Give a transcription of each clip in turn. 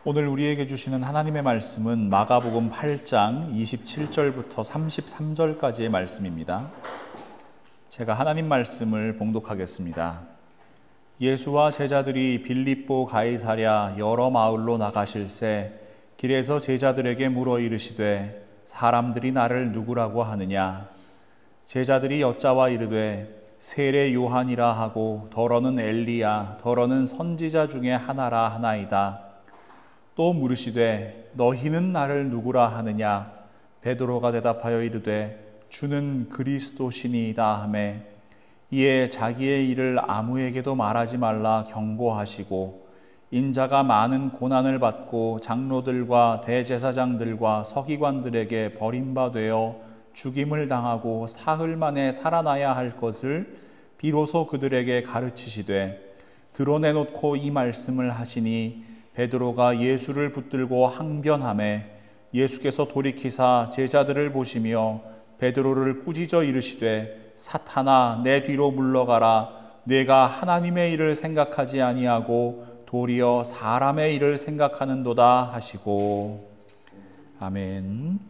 오늘 우리에게 주시는 하나님의 말씀은 마가복음 8장 27절부터 33절까지의 말씀입니다. 제가 하나님 말씀을 봉독하겠습니다. 예수와 제자들이 빌립보 가이사랴 여러 마을로 나가실새 길에서 제자들에게 물어 이르시되 사람들이 나를 누구라고 하느냐? 제자들이 여짜와 이르되 세례 요한이라 하고 더러는 엘리야 더러는 선지자 중에 하나라 하나이다. 또 물으시되 너희는 나를 누구라 하느냐? 베드로가 대답하여 이르되 주는 그리스도시니이다 하매 이에 자기의 일을 아무에게도 말하지 말라 경고하시고 인자가 많은 고난을 받고 장로들과 대제사장들과 서기관들에게 버림받아 죽임을 당하고 사흘 만에 살아나야 할 것을 비로소 그들에게 가르치시되 드러내놓고 이 말씀을 하시니 베드로가 예수를 붙들고 항변하매 예수께서 돌이키사 제자들을 보시며 베드로를 꾸짖어 이르시되 사탄아 내 뒤로 물러가라. 내가 하나님의 일을 생각하지 아니하고 도리어 사람의 일을 생각하는도다 하시고. 아멘.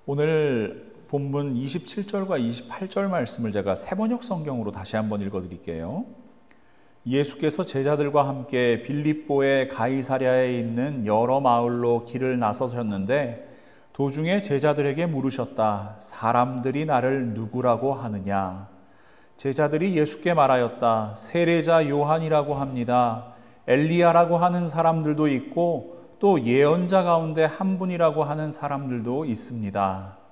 오늘 본문 27절과 28절 말씀을 제가 새번역 성경으로 다시 한번 읽어드릴게요. 예수께서 제자들과 함께 빌립보의 가이사랴에 있는 여러 마을로 길을 나서셨는데 도중에 제자들에게 물으셨다. 사람들이 나를 누구라고 하느냐? 제자들이 예수께 말하였다. 세례자 요한이라고 합니다. 엘리야라고 하는 사람들도 있고 또 예언자 가운데 한 분이라고 하는 사람들도 있습니다.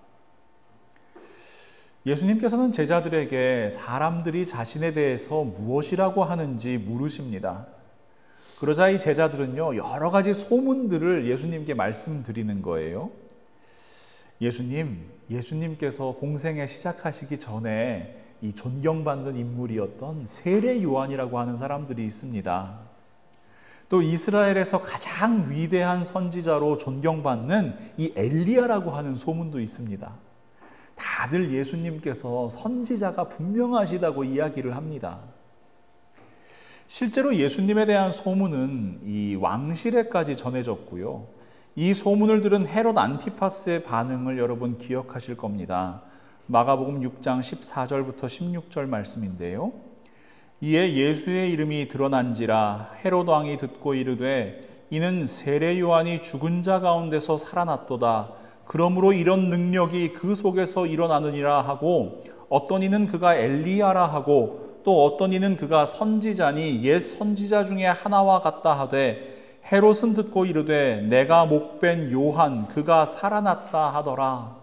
예수님께서는 제자들에게 사람들이 자신에 대해서 무엇이라고 하는지 물으십니다. 그러자 이 제자들은요, 여러 가지 소문들을 예수님께 말씀드리는 거예요. 예수님께서 공생애 시작하시기 전에 이 존경받는 인물이었던 세례 요한이라고 하는 사람들이 있습니다. 또 이스라엘에서 가장 위대한 선지자로 존경받는 이 엘리야라고 하는 소문도 있습니다. 다들 예수님께서 선지자가 분명하시다고 이야기를 합니다. 실제로 예수님에 대한 소문은 이 왕실에까지 전해졌고요. 이 소문을 들은 헤롯 안티파스의 반응을 여러분 기억하실 겁니다. 마가복음 6장 14절부터 16절 말씀인데요. 이에 예수의 이름이 드러난지라 헤롯 왕이 듣고 이르되 이는 세례 요한이 죽은 자 가운데서 살아났도다. 그러므로 이런 능력이 그 속에서 일어나느니라 하고 어떤 이는 그가 엘리야라 하고 또 어떤 이는 그가 선지자니 옛 선지자 중에 하나와 같다 하되 헤롯은 듣고 이르되 내가 목벤 요한 그가 살아났다 하더라.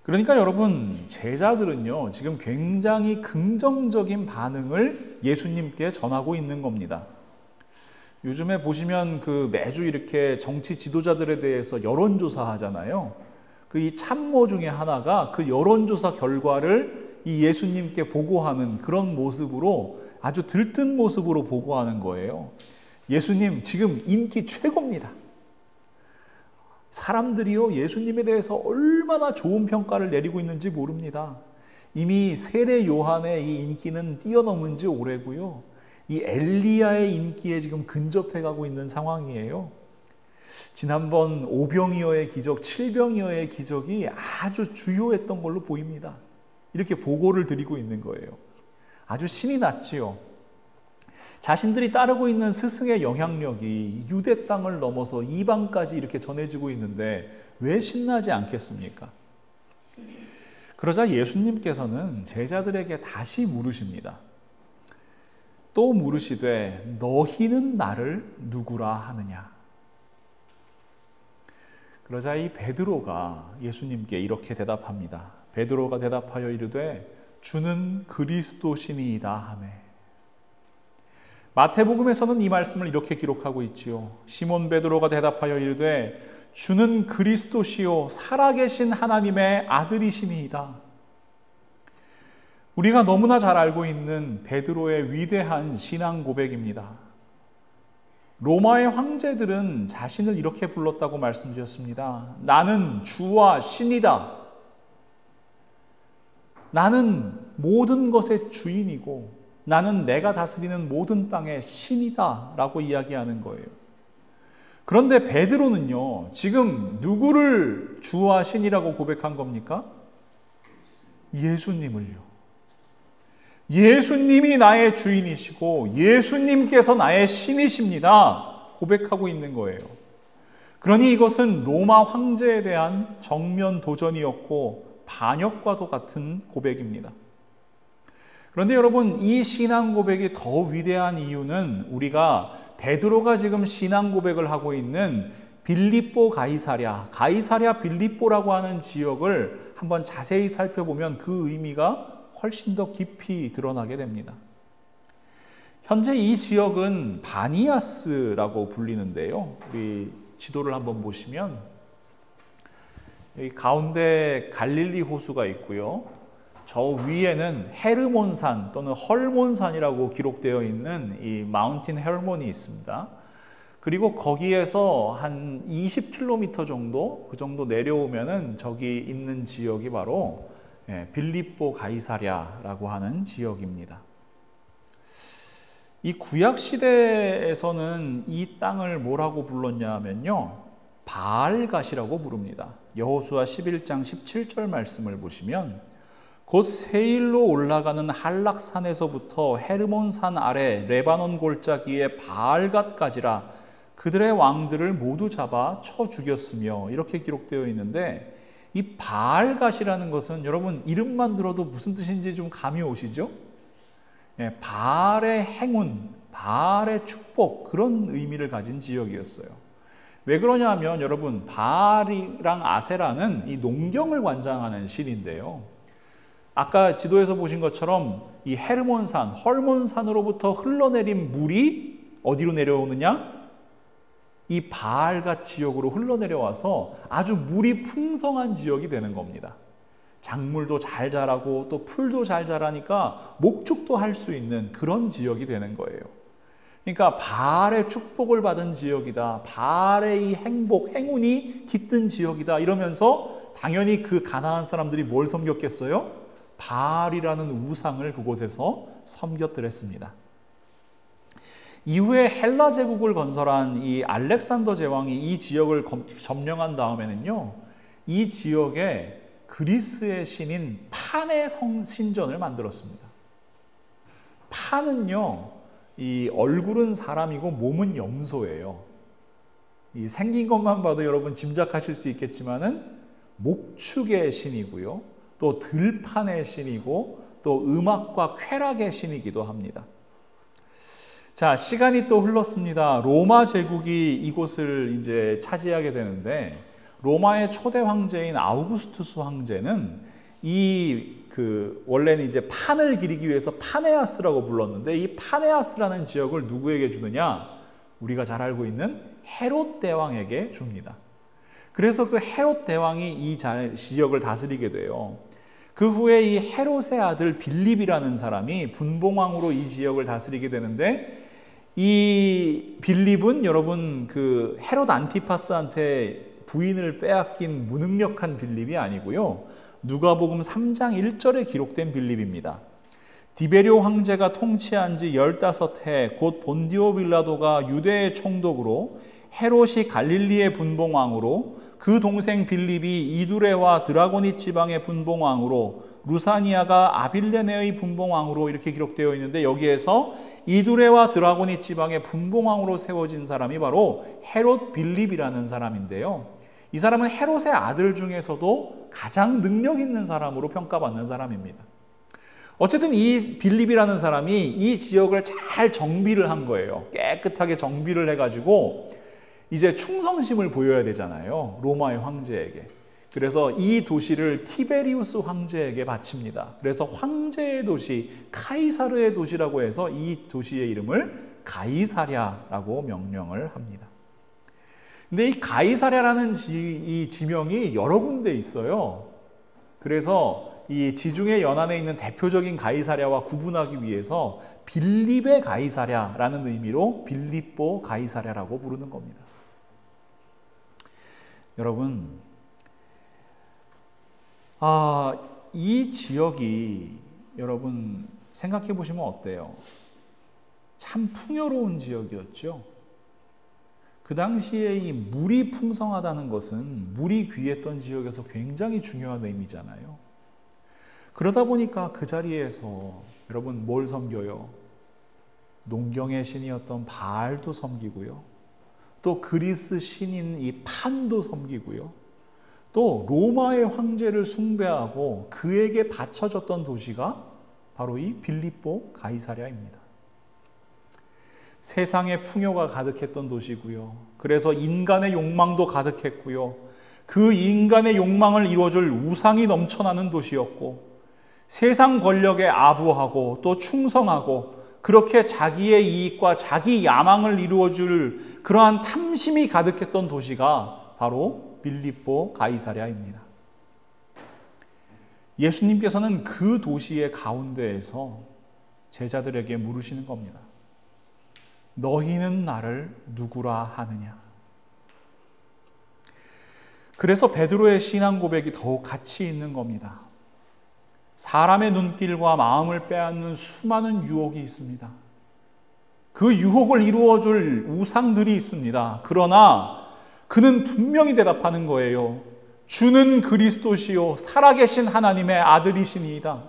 그러니까 여러분 제자들은요 지금 굉장히 긍정적인 반응을 예수님께 전하고 있는 겁니다. 요즘에 보시면 매주 이렇게 정치 지도자들에 대해서 여론조사 하잖아요. 이 참모 중에 하나가 그 여론조사 결과를 이 예수님께 보고하는 그런 모습으로 아주 들뜬 모습으로 보고하는 거예요. 예수님 지금 인기 최고입니다. 사람들이요 예수님에 대해서 얼마나 좋은 평가를 내리고 있는지 모릅니다. 이미 세례 요한의 이 인기는 뛰어넘은 지 오래고요. 이 엘리야의 인기에 지금 근접해 가고 있는 상황이에요. 지난번 오병이어의 기적, 칠병이어의 기적이 아주 주요했던 걸로 보입니다. 이렇게 보고를 드리고 있는 거예요. 아주 신이 났지요. 자신들이 따르고 있는 스승의 영향력이 유대 땅을 넘어서 이방까지 이렇게 전해지고 있는데 왜 신나지 않겠습니까? 그러자 예수님께서는 제자들에게 다시 물으십니다. 또 물으시되 너희는 나를 누구라 하느냐? 그러자 이 베드로가 예수님께 이렇게 대답합니다. 베드로가 대답하여 이르되 주는 그리스도시니이다 하매. 마태복음에서는 이 말씀을 이렇게 기록하고 있지요. 시몬 베드로가 대답하여 이르되 주는 그리스도시요 살아계신 하나님의 아들이시니이다. 우리가 너무나 잘 알고 있는 베드로의 위대한 신앙 고백입니다. 로마의 황제들은 자신을 이렇게 불렀다고 말씀드렸습니다. 나는 주와 신이다. 나는 모든 것의 주인이고 나는 내가 다스리는 모든 땅의 신이다 라고 이야기하는 거예요. 그런데 베드로는요, 지금 누구를 주와 신이라고 고백한 겁니까? 예수님을요. 예수님이 나의 주인이시고 예수님께서 나의 신이십니다 고백하고 있는 거예요. 그러니 이것은 로마 황제에 대한 정면 도전이었고 반역과도 같은 고백입니다. 그런데 여러분, 이 신앙 고백이 더 위대한 이유는 우리가 베드로가 지금 신앙 고백을 하고 있는 빌립보 가이사랴 빌립보라고 하는 지역을 한번 자세히 살펴보면 그 의미가 훨씬 더 깊이 드러나게 됩니다. 현재 이 지역은 바니아스라고 불리는데요. 우리 지도를 한번 보시면 여기 가운데 갈릴리 호수가 있고요. 저 위에는 헤르몬산 또는 헐몬산이라고 기록되어 있는 이 마운틴 헬몬이 있습니다. 그리고 거기에서 한 20km 정도, 그 정도 내려오면은 저기 있는 지역이 바로 빌립보 가이사랴라고 하는 지역입니다. 이 구약 시대에서는 이 땅을 뭐라고 불렀냐면요, 바알갓이라고 부릅니다. 여호수아 11장 17절 말씀을 보시면 곧 세일로 올라가는 한락산에서부터 헤르몬산 아래 레바논 골짜기의 바알갓까지라 그들의 왕들을 모두 잡아 쳐 죽였으며, 이렇게 기록되어 있는데, 이 바알갓이라는 것은 여러분 이름만 들어도 무슨 뜻인지 좀 감이 오시죠? 바알의 행운, 바알의 축복, 그런 의미를 가진 지역이었어요. 왜 그러냐 하면 여러분, 바알이랑 아세라는 이 농경을 관장하는 신인데요. 아까 지도에서 보신 것처럼 이 헤르몬산, 헐몬산으로부터 흘러내린 물이 어디로 내려오느냐? 이 바알갓 지역으로 흘러내려와서 아주 물이 풍성한 지역이 되는 겁니다. 작물도 잘 자라고 또 풀도 잘 자라니까 목축도 할 수 있는 그런 지역이 되는 거예요. 그러니까 바알의 축복을 받은 지역이다, 바알의 이 행복, 행운이 깃든 지역이다 이러면서 당연히 그 가나안 사람들이 뭘 섬겼겠어요? 바알이라는 우상을 그곳에서 섬겼더랬습니다. 이후에 헬라 제국을 건설한 이 알렉산더 제왕이 이 지역을 점령한 다음에는요, 이 지역에 그리스의 신인 판의 신전을 만들었습니다. 판은요, 이 얼굴은 사람이고 몸은 염소예요. 이 생긴 것만 봐도 여러분 짐작하실 수 있겠지만은 목축의 신이고요, 또 들판의 신이고 또 음악과 쾌락의 신이기도 합니다. 자, 시간이 또 흘렀습니다. 로마 제국이 이곳을 이제 차지하게 되는데, 로마의 초대 황제인 아우구스투스 황제는 원래는 이제 판을 기리기 위해서 파네아스라고 불렀는데, 이 파네아스라는 지역을 누구에게 주느냐? 우리가 잘 알고 있는 헤롯 대왕에게 줍니다. 그래서 그 헤롯 대왕이 이 지역을 다스리게 돼요. 그 후에 이 헤롯의 아들 빌립이라는 사람이 분봉왕으로 이 지역을 다스리게 되는데, 이 빌립은 여러분 그 헤롯 안티파스한테 부인을 빼앗긴 무능력한 빌립이 아니고요, 누가복음 3장 1절에 기록된 빌립입니다. 디베리오 황제가 통치한 지 15해 곧 본디오 빌라도가 유대의 총독으로, 헤롯이 갈릴리의 분봉왕으로, 그 동생 빌립이 이두레와 드라고니 지방의 분봉왕으로, 루사니아가 아빌레네의 분봉왕으로, 이렇게 기록되어 있는데, 여기에서 이두레와 드라고니 지방의 분봉왕으로 세워진 사람이 바로 헤롯 빌립이라는 사람인데요. 이 사람은 헤롯의 아들 중에서도 가장 능력 있는 사람으로 평가받는 사람입니다. 어쨌든 이 빌립이라는 사람이 이 지역을 잘 정비를 한 거예요. 깨끗하게 정비를 해가지고 이제 충성심을 보여야 되잖아요, 로마의 황제에게. 그래서 이 도시를 티베리우스 황제에게 바칩니다. 그래서 황제의 도시, 카이사르의 도시라고 해서 이 도시의 이름을 가이사랴라고 명명을 합니다. 근데 이 가이사랴라는 이 지명이 여러 군데 있어요. 그래서 이 지중해 연안에 있는 대표적인 가이사랴와 구분하기 위해서 빌립의 가이사랴라는 의미로 빌립보 가이사랴라고 부르는 겁니다. 여러분, 이 지역이 여러분 생각해 보시면 어때요? 참 풍요로운 지역이었죠. 그 당시에 이 물이 풍성하다는 것은 물이 귀했던 지역에서 굉장히 중요한 의미잖아요. 그러다 보니까 그 자리에서 여러분 뭘 섬겨요? 농경의 신이었던 바알도 섬기고요. 또 그리스 신인 이 판도 섬기고요. 또 로마의 황제를 숭배하고 그에게 바쳐졌던 도시가 바로 이 빌립보 가이사랴입니다. 세상에 풍요가 가득했던 도시고요. 그래서 인간의 욕망도 가득했고요. 그 인간의 욕망을 이루어줄 우상이 넘쳐나는 도시였고, 세상 권력에 아부하고 또 충성하고 그렇게 자기의 이익과 자기 야망을 이루어줄 그러한 탐심이 가득했던 도시가 바로 빌립보 가이사랴입니다. 예수님께서는 그 도시의 가운데에서 제자들에게 물으시는 겁니다. 너희는 나를 누구라 하느냐? 그래서 베드로의 신앙 고백이 더욱 가치 있는 겁니다. 사람의 눈길과 마음을 빼앗는 수많은 유혹이 있습니다. 그 유혹을 이루어줄 우상들이 있습니다. 그러나 그는 분명히 대답하는 거예요. 주는 그리스도시요 살아계신 하나님의 아들이시니이다.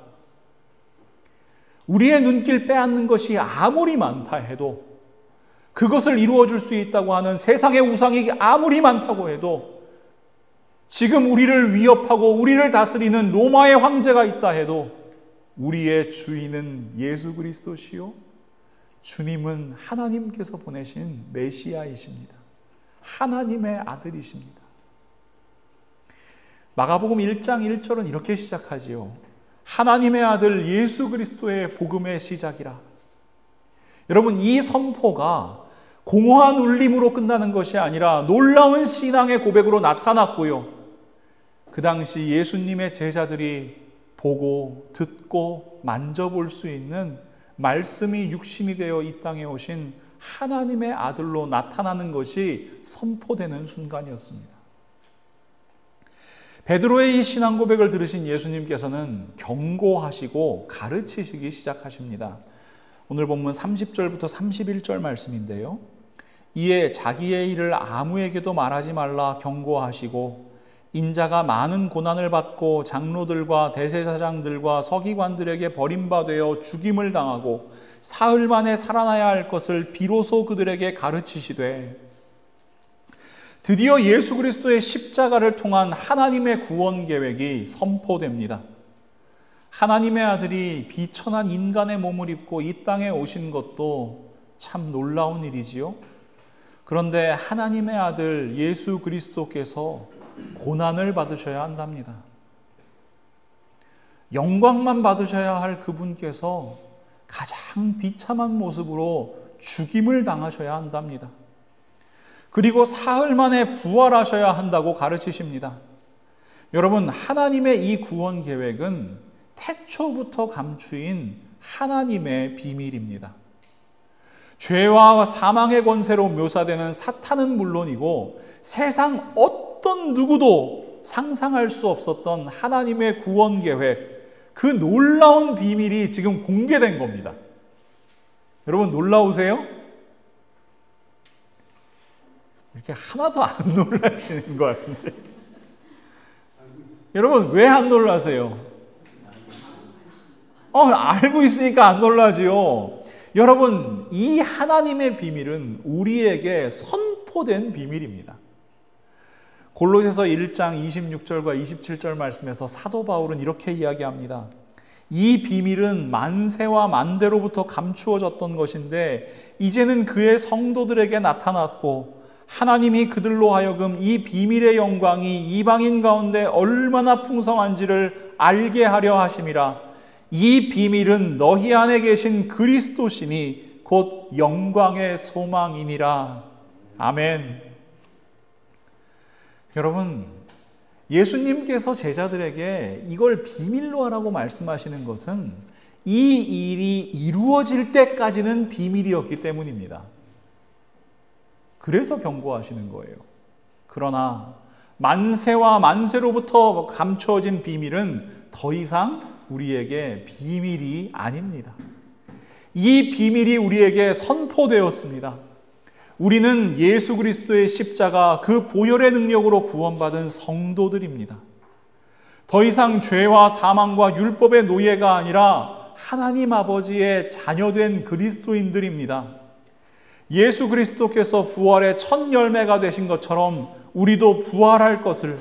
우리의 눈길 빼앗는 것이 아무리 많다 해도, 그것을 이루어줄 수 있다고 하는 세상의 우상이 아무리 많다고 해도, 지금 우리를 위협하고 우리를 다스리는 로마의 황제가 있다 해도 우리의 주인은 예수 그리스도시요 주님은 하나님께서 보내신 메시아이십니다. 하나님의 아들이십니다. 마가복음 1장 1절은 이렇게 시작하지요. 하나님의 아들 예수 그리스도의 복음의 시작이라. 여러분, 이 선포가 공허한 울림으로 끝나는 것이 아니라 놀라운 신앙의 고백으로 나타났고요. 그 당시 예수님의 제자들이 보고 듣고 만져볼 수 있는 말씀이 육신이 되어 이 땅에 오신 하나님의 아들로 나타나는 것이 선포되는 순간이었습니다. 베드로의 이 신앙 고백을 들으신 예수님께서는 경고하시고 가르치시기 시작하십니다. 오늘 본문 30절부터 31절 말씀인데요. 이에 자기의 일을 아무에게도 말하지 말라 경고하시고, 인자가 많은 고난을 받고 장로들과 대제사장들과 서기관들에게 버림받아 죽임을 당하고 사흘 만에 살아나야 할 것을 비로소 그들에게 가르치시되, 드디어 예수 그리스도의 십자가를 통한 하나님의 구원 계획이 선포됩니다. 하나님의 아들이 비천한 인간의 몸을 입고 이 땅에 오신 것도 참 놀라운 일이지요. 그런데 하나님의 아들 예수 그리스도께서 고난을 받으셔야 한답니다. 영광만 받으셔야 할 그분께서 가장 비참한 모습으로 죽임을 당하셔야 한답니다. 그리고 사흘 만에 부활하셔야 한다고 가르치십니다. 여러분, 하나님의 이 구원 계획은 태초부터 감추인 하나님의 비밀입니다. 죄와 사망의 권세로 묘사되는 사탄은 물론이고 세상 어떤 누구도 상상할 수 없었던 하나님의 구원 계획, 그 놀라운 비밀이 지금 공개된 겁니다. 여러분, 놀라우세요? 이렇게 하나도 안 놀라시는 것 같은데. 여러분, 왜 안 놀라세요? 알고 있으니까 안 놀라지요. 여러분, 이 하나님의 비밀은 우리에게 선포된 비밀입니다. 골로새서 1장 26절과 27절 말씀에서 사도 바울은 이렇게 이야기합니다. 이 비밀은 만세와 만대로부터 감추어졌던 것인데 이제는 그의 성도들에게 나타났고, 하나님이 그들로 하여금 이 비밀의 영광이 이방인 가운데 얼마나 풍성한지를 알게 하려 하심이라. 이 비밀은 너희 안에 계신 그리스도시니 곧 영광의 소망이니라. 아멘. 여러분, 예수님께서 제자들에게 이걸 비밀로 하라고 말씀하시는 것은 이 일이 이루어질 때까지는 비밀이었기 때문입니다. 그래서 경고하시는 거예요. 그러나 만세와 만세로부터 감추어진 비밀은 더 이상 우리에게 비밀이 아닙니다. 이 비밀이 우리에게 선포되었습니다. 우리는 예수 그리스도의 십자가 그 보혈의 능력으로 구원받은 성도들입니다. 더 이상 죄와 사망과 율법의 노예가 아니라 하나님 아버지의 자녀된 그리스도인들입니다. 예수 그리스도께서 부활의 첫 열매가 되신 것처럼 우리도 부활할 것을,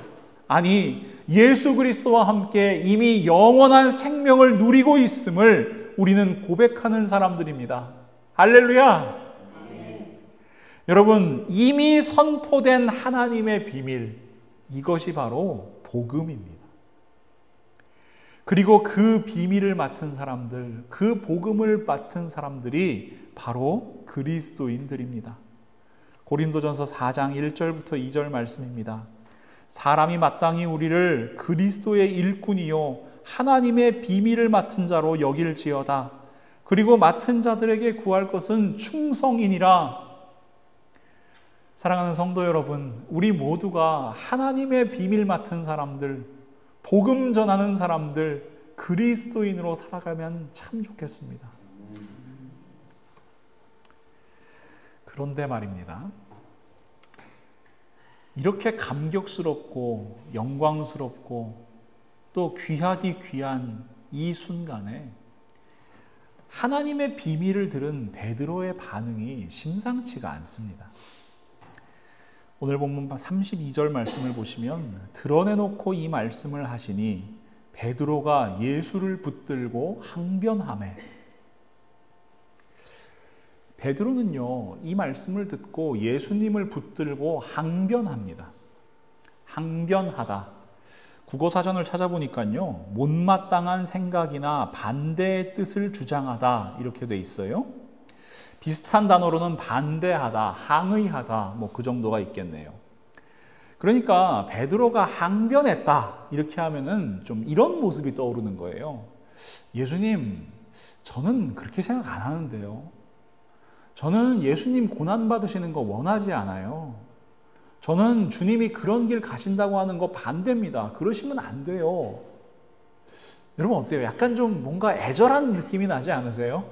아니 예수 그리스도와 함께 이미 영원한 생명을 누리고 있음을 우리는 고백하는 사람들입니다. 할렐루야! 여러분, 이미 선포된 하나님의 비밀, 이것이 바로 복음입니다. 그리고 그 비밀을 맡은 사람들, 그 복음을 맡은 사람들이 바로 그리스도인들입니다. 고린도전서 4장 1절부터 2절 말씀입니다. 사람이 마땅히 우리를 그리스도의 일꾼이요 하나님의 비밀을 맡은 자로 여길지어다. 그리고 맡은 자들에게 구할 것은 충성이니라. 사랑하는 성도 여러분, 우리 모두가 하나님의 비밀 맡은 사람들, 복음 전하는 사람들, 그리스도인으로 살아가면 참 좋겠습니다. 그런데 말입니다. 이렇게 감격스럽고 영광스럽고 또 귀하디 귀한 이 순간에 하나님의 비밀을 들은 베드로의 반응이 심상치가 않습니다. 오늘 본문 32절 말씀을 보시면 드러내놓고 이 말씀을 하시니 베드로가 예수를 붙들고 항변하매. 베드로는요, 이 말씀을 듣고 예수님을 붙들고 항변합니다. 항변하다. 국어사전을 찾아보니까요, 못마땅한 생각이나 반대의 뜻을 주장하다 이렇게 돼 있어요. 비슷한 단어로는 반대하다, 항의하다, 뭐 그 정도가 있겠네요. 그러니까 베드로가 항변했다 이렇게 하면은 좀 이런 모습이 떠오르는 거예요. 예수님, 저는 그렇게 생각 안 하는데요. 저는 예수님 고난 받으시는 거 원하지 않아요. 저는 주님이 그런 길 가신다고 하는 거 반대입니다. 그러시면 안 돼요. 여러분 어때요? 약간 좀 뭔가 애절한 느낌이 나지 않으세요?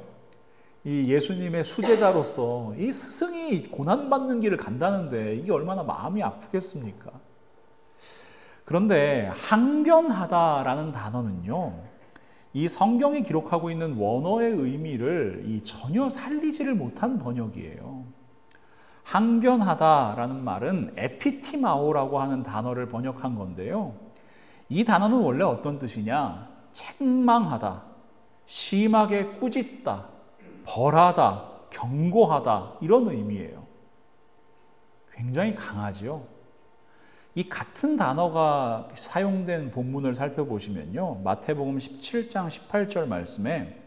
이 예수님의 수제자로서 이 스승이 고난받는 길을 간다는데 이게 얼마나 마음이 아프겠습니까? 그런데 항변하다라는 단어는요, 이 성경이 기록하고 있는 원어의 의미를 전혀 살리지를 못한 번역이에요. 항변하다라는 말은 에피티마오라고 하는 단어를 번역한 건데요. 이 단어는 원래 어떤 뜻이냐? 책망하다, 심하게 꾸짖다, 벌하다, 경고하다 이런 의미예요. 굉장히 강하죠. 이 같은 단어가 사용된 본문을 살펴보시면요, 마태복음 17장 18절 말씀에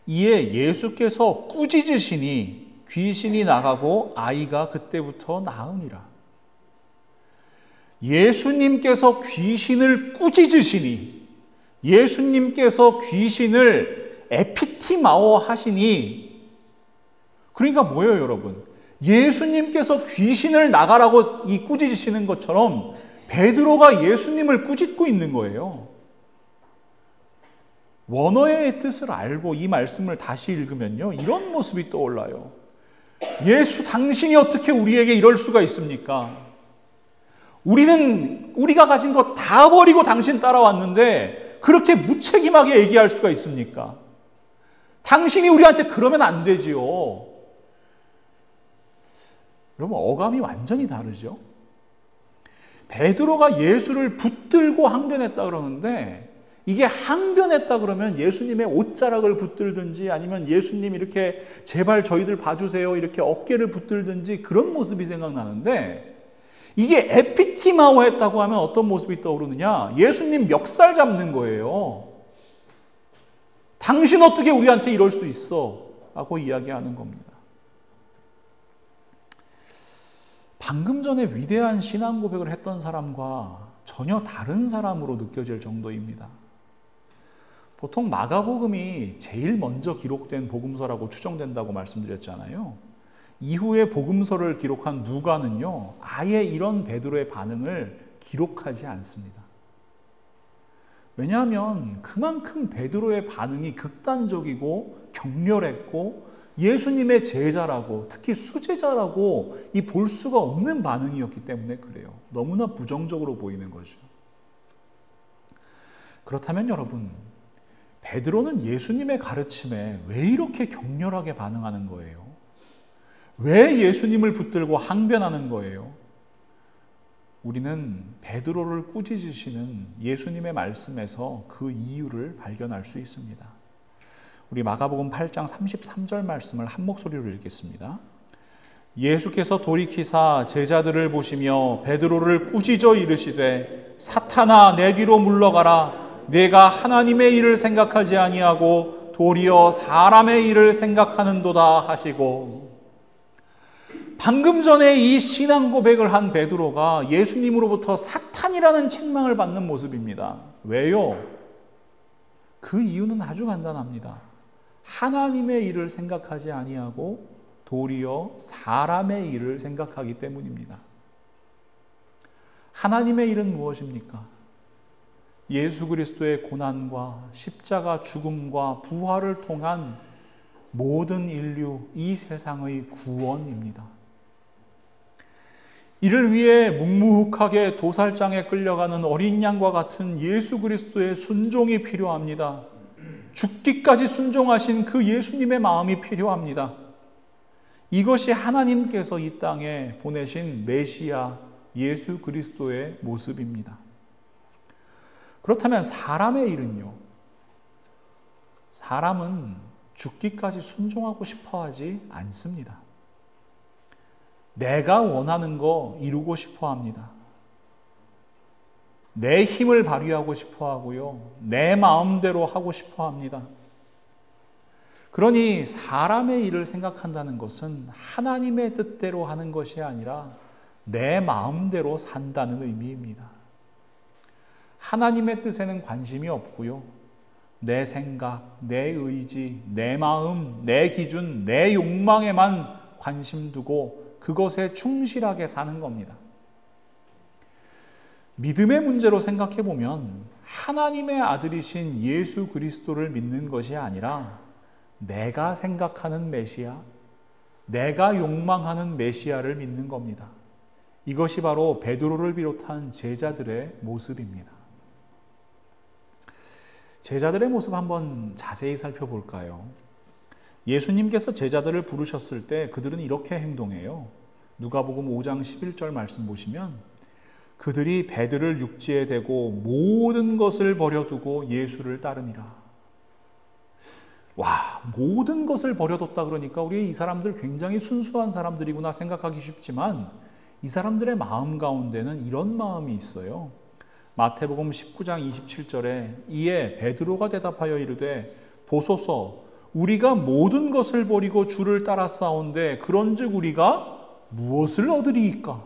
이에 예수께서 꾸짖으시니 귀신이 나가고 아이가 그때부터 나으니라. 예수님께서 귀신을 꾸짖으시니, 예수님께서 귀신을 에피티마오 하시니, 그러니까 뭐예요 여러분? 예수님께서 귀신을 나가라고 이 꾸짖으시는 것처럼 베드로가 예수님을 꾸짖고 있는 거예요. 원어의 뜻을 알고 이 말씀을 다시 읽으면요, 이런 모습이 떠올라요. 예수, 당신이 어떻게 우리에게 이럴 수가 있습니까? 우리가 가진 거 다 버리고 당신 따라왔는데 그렇게 무책임하게 얘기할 수가 있습니까? 당신이 우리한테 그러면 안 되지요. 여러분, 어감이 완전히 다르죠? 베드로가 예수를 붙들고 항변했다 그러는데, 이게 항변했다 그러면 예수님의 옷자락을 붙들든지 아니면 예수님 이렇게 제발 저희들 봐주세요 이렇게 어깨를 붙들든지 그런 모습이 생각나는데, 이게 에피티마오 했다고 하면 어떤 모습이 떠오르느냐? 예수님 멱살 잡는 거예요. 당신 어떻게 우리한테 이럴 수 있어? 라고 이야기하는 겁니다. 방금 전에 위대한 신앙 고백을 했던 사람과 전혀 다른 사람으로 느껴질 정도입니다. 보통 마가복음이 제일 먼저 기록된 복음서라고 추정된다고 말씀드렸잖아요. 이후에 복음서를 기록한 누가는요, 아예 이런 베드로의 반응을 기록하지 않습니다. 왜냐하면 그만큼 베드로의 반응이 극단적이고 격렬했고 예수님의 제자라고, 특히 수제자라고 이 볼 수가 없는 반응이었기 때문에 그래요. 너무나 부정적으로 보이는 거죠. 그렇다면 여러분, 베드로는 예수님의 가르침에 왜 이렇게 격렬하게 반응하는 거예요? 왜 예수님을 붙들고 항변하는 거예요? 우리는 베드로를 꾸짖으시는 예수님의 말씀에서 그 이유를 발견할 수 있습니다. 우리 마가복음 8장 33절 말씀을 한 목소리로 읽겠습니다. 예수께서 돌이키사 제자들을 보시며 베드로를 꾸짖어 이르시되 사탄아 내 뒤로 물러가라. 내가 하나님의 일을 생각하지 아니하고 도리어 사람의 일을 생각하는도다 하시고, 방금 전에 이 신앙 고백을 한 베드로가 예수님으로부터 사탄이라는 책망을 받는 모습입니다. 왜요? 그 이유는 아주 간단합니다. 하나님의 일을 생각하지 아니하고 도리어 사람의 일을 생각하기 때문입니다. 하나님의 일은 무엇입니까? 예수 그리스도의 고난과 십자가 죽음과 부활을 통한 모든 인류, 이 세상의 구원입니다. 이를 위해 묵묵하게 도살장에 끌려가는 어린 양과 같은 예수 그리스도의 순종이 필요합니다. 죽기까지 순종하신 그 예수님의 마음이 필요합니다. 이것이 하나님께서 이 땅에 보내신 메시아 예수 그리스도의 모습입니다. 그렇다면 사람의 일은요? 사람은 죽기까지 순종하고 싶어 하지 않습니다. 내가 원하는 거 이루고 싶어 합니다. 내 힘을 발휘하고 싶어 하고요. 내 마음대로 하고 싶어 합니다. 그러니 사람의 일을 생각한다는 것은 하나님의 뜻대로 하는 것이 아니라 내 마음대로 산다는 의미입니다. 하나님의 뜻에는 관심이 없고요. 내 생각, 내 의지, 내 마음, 내 기준, 내 욕망에만 관심 두고 그것에 충실하게 사는 겁니다. 믿음의 문제로 생각해 보면 하나님의 아들이신 예수 그리스도를 믿는 것이 아니라 내가 생각하는 메시아, 내가 욕망하는 메시아를 믿는 겁니다. 이것이 바로 베드로를 비롯한 제자들의 모습입니다. 제자들의 모습 한번 자세히 살펴볼까요? 예수님께서 제자들을 부르셨을 때 그들은 이렇게 행동해요. 누가복음 5장 11절 말씀 보시면 그들이 배들을 육지에 대고 모든 것을 버려두고 예수를 따르니라. 와, 모든 것을 버려뒀다 그러니까 우리 이 사람들 굉장히 순수한 사람들이구나 생각하기 쉽지만 이 사람들의 마음 가운데는 이런 마음이 있어요. 마태복음 19장 27절에 이에 베드로가 대답하여 이르되 보소서 우리가 모든 것을 버리고 주를 따랐사온데 그런즉 우리가 무엇을 얻으리이까?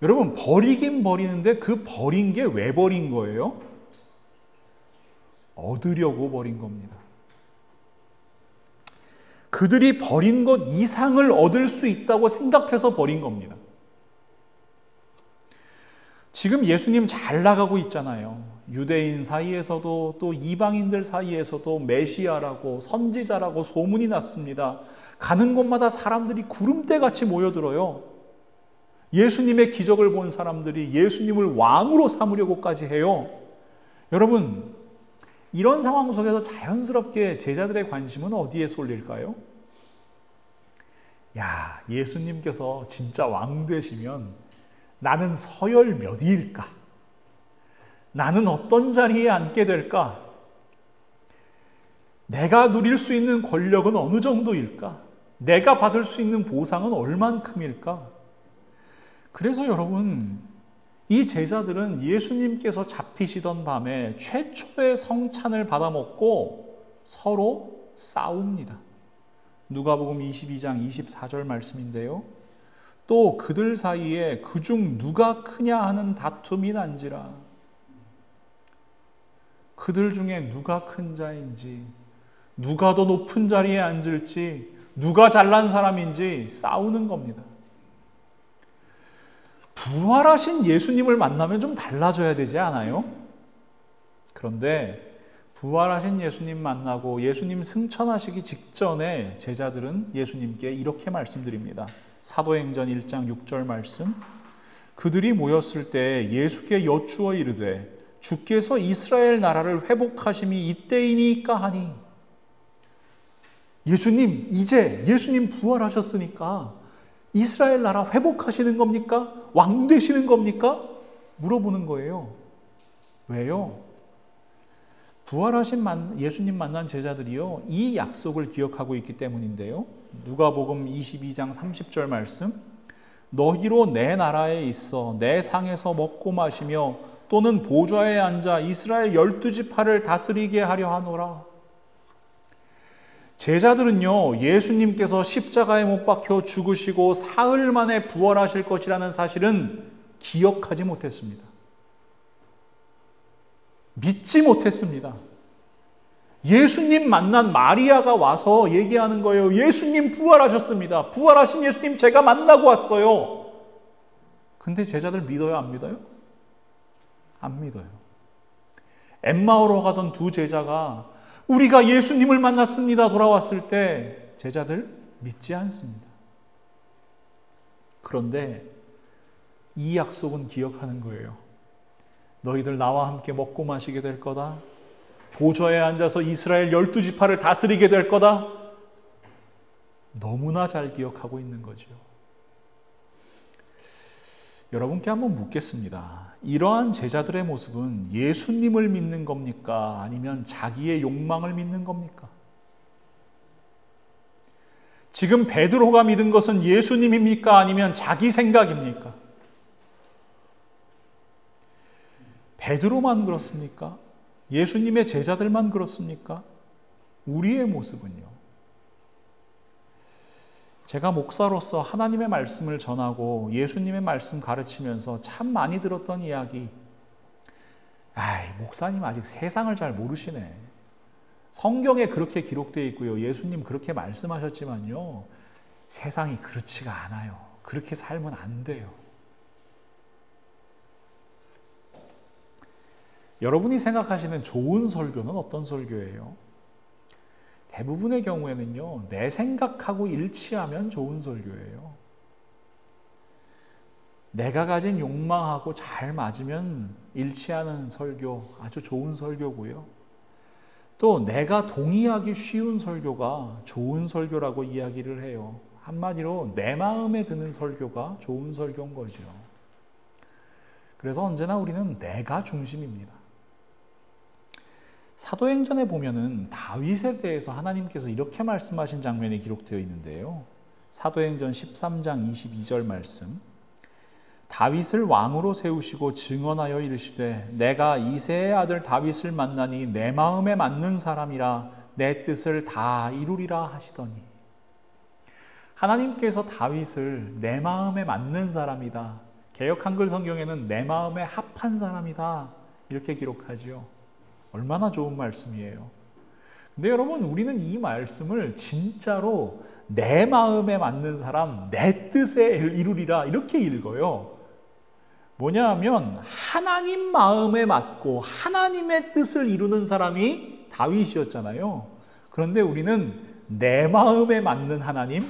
여러분, 버리긴 버리는데 그 버린 게 왜 버린 거예요? 얻으려고 버린 겁니다. 그들이 버린 것 이상을 얻을 수 있다고 생각해서 버린 겁니다. 지금 예수님 잘 나가고 있잖아요. 유대인 사이에서도 또 이방인들 사이에서도 메시아라고 선지자라고 소문이 났습니다. 가는 곳마다 사람들이 구름대같이 모여들어요. 예수님의 기적을 본 사람들이 예수님을 왕으로 삼으려고까지 해요. 여러분, 이런 상황 속에서 자연스럽게 제자들의 관심은 어디에 쏠릴까요? 야, 예수님께서 진짜 왕 되시면 나는 서열 몇 위일까? 나는 어떤 자리에 앉게 될까? 내가 누릴 수 있는 권력은 어느 정도일까? 내가 받을 수 있는 보상은 얼만큼일까? 그래서 여러분, 이 제자들은 예수님께서 잡히시던 밤에 최초의 성찬을 받아먹고 서로 싸웁니다. 누가복음 22장 24절 말씀인데요. 또 그들 사이에 그중 누가 크냐 하는 다툼이 난지라. 그들 중에 누가 큰 자인지, 누가 더 높은 자리에 앉을지, 누가 잘난 사람인지 싸우는 겁니다. 부활하신 예수님을 만나면 좀 달라져야 되지 않아요? 그런데 부활하신 예수님 만나고 예수님 승천하시기 직전에 제자들은 예수님께 이렇게 말씀드립니다. 사도행전 1장 6절 말씀. 그들이 모였을 때 예수께 여쭈어 이르되 주께서 이스라엘 나라를 회복하심이 이때이니까 하니. 예수님, 이제 예수님 부활하셨으니까 이스라엘 나라 회복하시는 겁니까? 왕 되시는 겁니까? 물어보는 거예요. 왜요? 부활하신 예수님 만난 제자들이요, 이 약속을 기억하고 있기 때문인데요. 누가복음 22장 30절 말씀. 너희로 내 나라에 있어 내 상에서 먹고 마시며 또는 보좌에 앉아 이스라엘 12지파를 다스리게 하려 하노라. 제자들은요, 예수님께서 십자가에 못 박혀 죽으시고 사흘 만에 부활하실 것이라는 사실은 기억하지 못했습니다. 믿지 못했습니다. 예수님 만난 마리아가 와서 얘기하는 거예요. 예수님 부활하셨습니다. 부활하신 예수님 제가 만나고 왔어요. 근데 제자들 믿어요, 안 믿어요? 안 믿어요. 엠마오로 가던 두 제자가 우리가 예수님을 만났습니다 돌아왔을 때 제자들 믿지 않습니다. 그런데 이 약속은 기억하는 거예요. 너희들 나와 함께 먹고 마시게 될 거다. 보좌에 앉아서 이스라엘 12지파를 다스리게 될 거다. 너무나 잘 기억하고 있는 거죠. 여러분께 한번 묻겠습니다. 이러한 제자들의 모습은 예수님을 믿는 겁니까? 아니면 자기의 욕망을 믿는 겁니까? 지금 베드로가 믿은 것은 예수님입니까? 아니면 자기 생각입니까? 베드로만 그렇습니까? 예수님의 제자들만 그렇습니까? 우리의 모습은요? 제가 목사로서 하나님의 말씀을 전하고 예수님의 말씀 가르치면서 참 많이 들었던 이야기. 목사님 아직 세상을 잘 모르시네. 성경에 그렇게 기록되어 있고요. 예수님 그렇게 말씀하셨지만요. 세상이 그렇지가 않아요. 그렇게 살면 안 돼요. 여러분이 생각하시는 좋은 설교는 어떤 설교예요? 대부분의 경우에는요, 내 생각하고 일치하면 좋은 설교예요. 내가 가진 욕망하고 잘 맞으면 일치하는 설교, 아주 좋은 설교고요. 또 내가 동의하기 쉬운 설교가 좋은 설교라고 이야기를 해요. 한마디로 내 마음에 드는 설교가 좋은 설교인 거죠. 그래서 언제나 우리는 내가 중심입니다. 사도행전에 보면은 다윗에 대해서 하나님께서 이렇게 말씀하신 장면이 기록되어 있는데요. 사도행전 13장 22절 말씀. 다윗을 왕으로 세우시고 증언하여 이르시되 내가 이새의 아들 다윗을 만나니 내 마음에 맞는 사람이라 내 뜻을 다 이루리라 하시더니. 하나님께서 다윗을 내 마음에 맞는 사람이다. 개역 한글 성경에는 내 마음에 합한 사람이다. 이렇게 기록하지요. 얼마나 좋은 말씀이에요. 근데 여러분, 우리는 이 말씀을 진짜로 내 마음에 맞는 사람, 내 뜻에 이루리라 이렇게 읽어요. 뭐냐 하면 하나님 마음에 맞고 하나님의 뜻을 이루는 사람이 다윗이었잖아요. 그런데 우리는 내 마음에 맞는 하나님,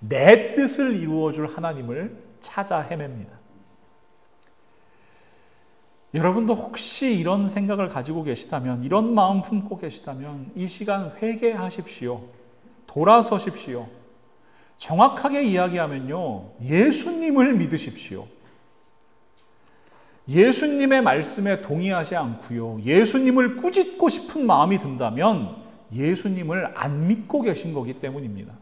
내 뜻을 이루어줄 하나님을 찾아 헤맵니다. 여러분도 혹시 이런 생각을 가지고 계시다면, 이런 마음 품고 계시다면 이 시간 회개하십시오. 돌아서십시오. 정확하게 이야기하면요, 예수님을 믿으십시오. 예수님의 말씀에 동의하지 않고요, 예수님을 꾸짖고 싶은 마음이 든다면 예수님을 안 믿고 계신 거기 때문입니다.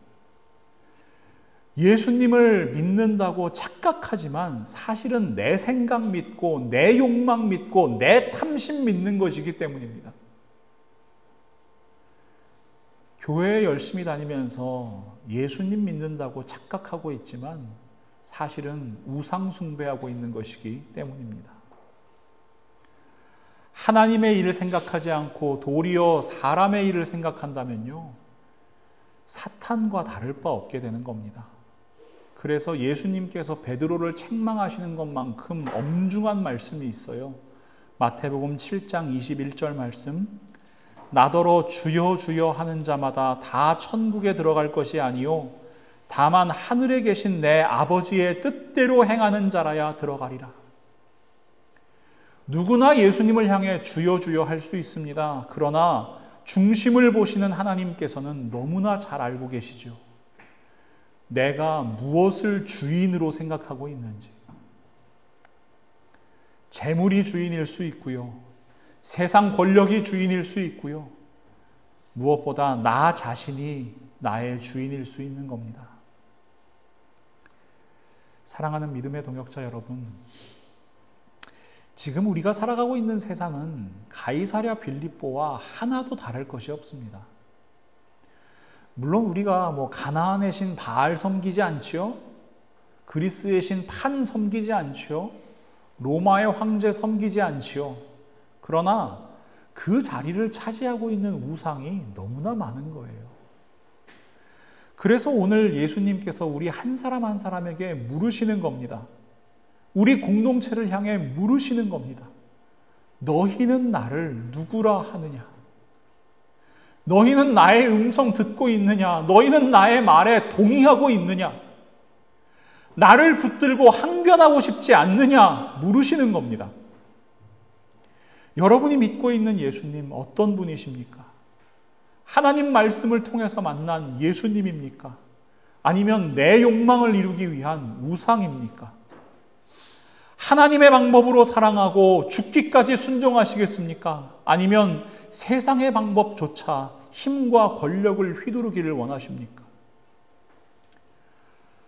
예수님을 믿는다고 착각하지만 사실은 내 생각 믿고 내 욕망 믿고 내 탐심 믿는 것이기 때문입니다. 교회에 열심히 다니면서 예수님 믿는다고 착각하고 있지만 사실은 우상 숭배하고 있는 것이기 때문입니다. 하나님의 일을 생각하지 않고 도리어 사람의 일을 생각한다면요, 사탄과 다를 바 없게 되는 겁니다. 그래서 예수님께서 베드로를 책망하시는 것만큼 엄중한 말씀이 있어요. 마태복음 7장 21절 말씀, 나더러 주여 주여 하는 자마다 다 천국에 들어갈 것이 아니요 다만 하늘에 계신 내 아버지의 뜻대로 행하는 자라야 들어가리라. 누구나 예수님을 향해 주여 주여 할 수 있습니다. 그러나 중심을 보시는 하나님께서는 너무나 잘 알고 계시죠. 내가 무엇을 주인으로 생각하고 있는지. 재물이 주인일 수 있고요. 세상 권력이 주인일 수 있고요. 무엇보다 나 자신이 나의 주인일 수 있는 겁니다. 사랑하는 믿음의 동역자 여러분, 지금 우리가 살아가고 있는 세상은 가이사랴 빌립보와 하나도 다를 것이 없습니다. 물론 우리가 가나안의 신 바알 섬기지 않지요. 그리스의 신 판 섬기지 않지요. 로마의 황제 섬기지 않지요. 그러나 그 자리를 차지하고 있는 우상이 너무나 많은 거예요. 그래서 오늘 예수님께서 우리 한 사람 한 사람에게 물으시는 겁니다. 우리 공동체를 향해 물으시는 겁니다. 너희는 나를 누구라 하느냐? 너희는 나의 음성 듣고 있느냐? 너희는 나의 말에 동의하고 있느냐? 나를 붙들고 항변하고 싶지 않느냐? 물으시는 겁니다. 여러분이 믿고 있는 예수님 어떤 분이십니까? 하나님 말씀을 통해서 만난 예수님입니까? 아니면 내 욕망을 이루기 위한 우상입니까? 하나님의 방법으로 사랑하고 죽기까지 순종하시겠습니까? 아니면 세상의 방법조차 힘과 권력을 휘두르기를 원하십니까?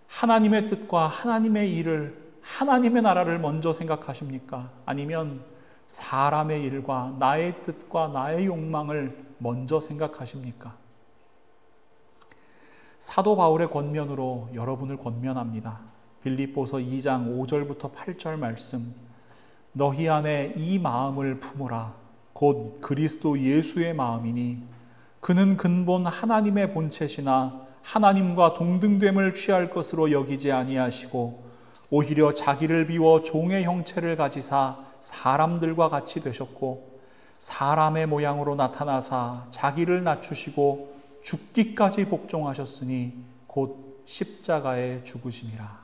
하나님의 뜻과 하나님의 일을, 하나님의 나라를 먼저 생각하십니까? 아니면 사람의 일과 나의 뜻과 나의 욕망을 먼저 생각하십니까? 사도 바울의 권면으로 여러분을 권면합니다. 빌립보서 2장 5절부터 8절 말씀, 너희 안에 이 마음을 품으라. 곧 그리스도 예수의 마음이니 그는 근본 하나님의 본체시나 하나님과 동등됨을 취할 것으로 여기지 아니하시고 오히려 자기를 비워 종의 형체를 가지사 사람들과 같이 되셨고 사람의 모양으로 나타나사 자기를 낮추시고 죽기까지 복종하셨으니 곧 십자가에 죽으심이라.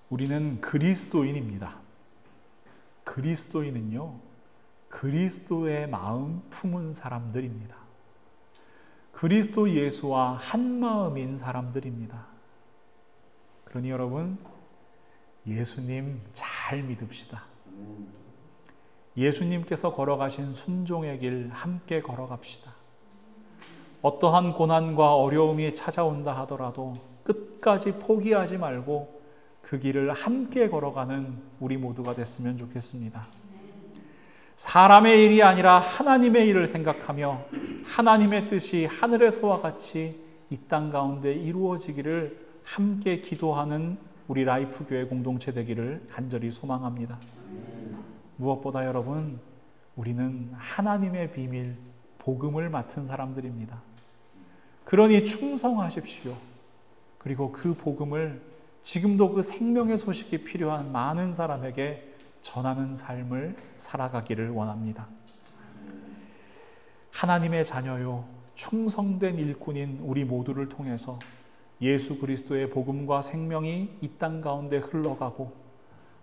우리는 그리스도인입니다. 그리스도인은요, 그리스도의 마음 품은 사람들입니다. 그리스도 예수와 한 마음인 사람들입니다. 그러니 여러분, 예수님 잘 믿읍시다. 예수님께서 걸어가신 순종의 길 함께 걸어갑시다. 어떠한 고난과 어려움이 찾아온다 하더라도 끝까지 포기하지 말고 그 길을 함께 걸어가는 우리 모두가 됐으면 좋겠습니다. 사람의 일이 아니라 하나님의 일을 생각하며 하나님의 뜻이 하늘에서와 같이 이 땅 가운데 이루어지기를 함께 기도하는 우리 라이프 교회 공동체 되기를 간절히 소망합니다. 무엇보다 여러분, 우리는 하나님의 비밀, 복음을 맡은 사람들입니다. 그러니 충성하십시오. 그리고 그 복음을 지금도 그 생명의 소식이 필요한 많은 사람에게 전하는 삶을 살아가기를 원합니다. 하나님의 자녀요, 충성된 일꾼인 우리 모두를 통해서 예수 그리스도의 복음과 생명이 이 땅 가운데 흘러가고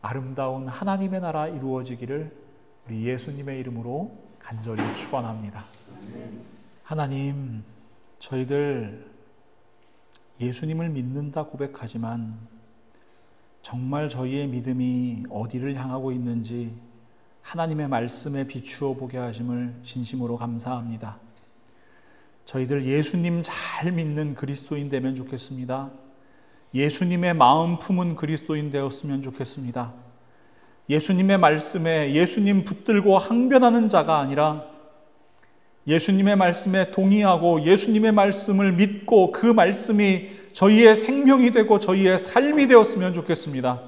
아름다운 하나님의 나라 이루어지기를 우리 예수님의 이름으로 간절히 축원합니다. 하나님, 저희들 예수님을 믿는다 고백하지만 정말 저희의 믿음이 어디를 향하고 있는지 하나님의 말씀에 비추어 보게 하심을 진심으로 감사합니다. 저희들 예수님 잘 믿는 그리스도인 되면 좋겠습니다. 예수님의 마음 품은 그리스도인 되었으면 좋겠습니다. 예수님의 말씀에 예수님 붙들고 항변하는 자가 아니라 예수님의 말씀에 동의하고 예수님의 말씀을 믿고 그 말씀이 저희의 생명이 되고 저희의 삶이 되었으면 좋겠습니다.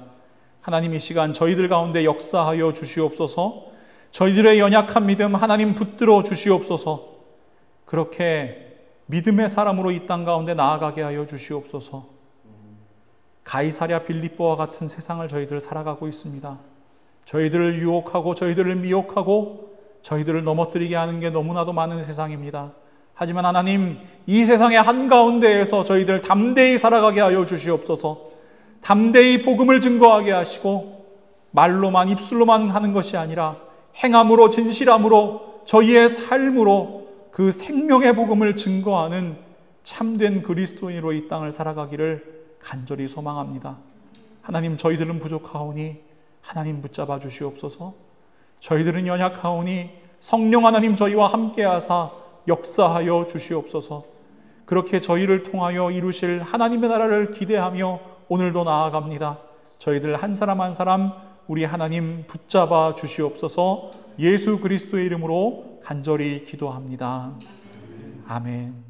하나님, 이 시간 저희들 가운데 역사하여 주시옵소서. 저희들의 연약한 믿음 하나님 붙들어 주시옵소서. 그렇게 믿음의 사람으로 이 땅 가운데 나아가게 하여 주시옵소서. 가이사랴 빌립보와 같은 세상을 저희들 살아가고 있습니다. 저희들을 유혹하고 저희들을 미혹하고 저희들을 넘어뜨리게 하는 게 너무나도 많은 세상입니다. 하지만 하나님, 이 세상의 한가운데에서 저희들 담대히 살아가게 하여 주시옵소서. 담대히 복음을 증거하게 하시고 말로만 입술로만 하는 것이 아니라 행함으로 진실함으로 저희의 삶으로 그 생명의 복음을 증거하는 참된 그리스도인으로 이 땅을 살아가기를 간절히 소망합니다. 하나님, 저희들은 부족하오니 하나님 붙잡아 주시옵소서. 저희들은 연약하오니 성령 하나님 저희와 함께하사 역사하여 주시옵소서. 그렇게 저희를 통하여 이루실 하나님의 나라를 기대하며 오늘도 나아갑니다. 저희들 한 사람 한 사람 우리 하나님 붙잡아 주시옵소서. 예수 그리스도의 이름으로 간절히 기도합니다. 아멘.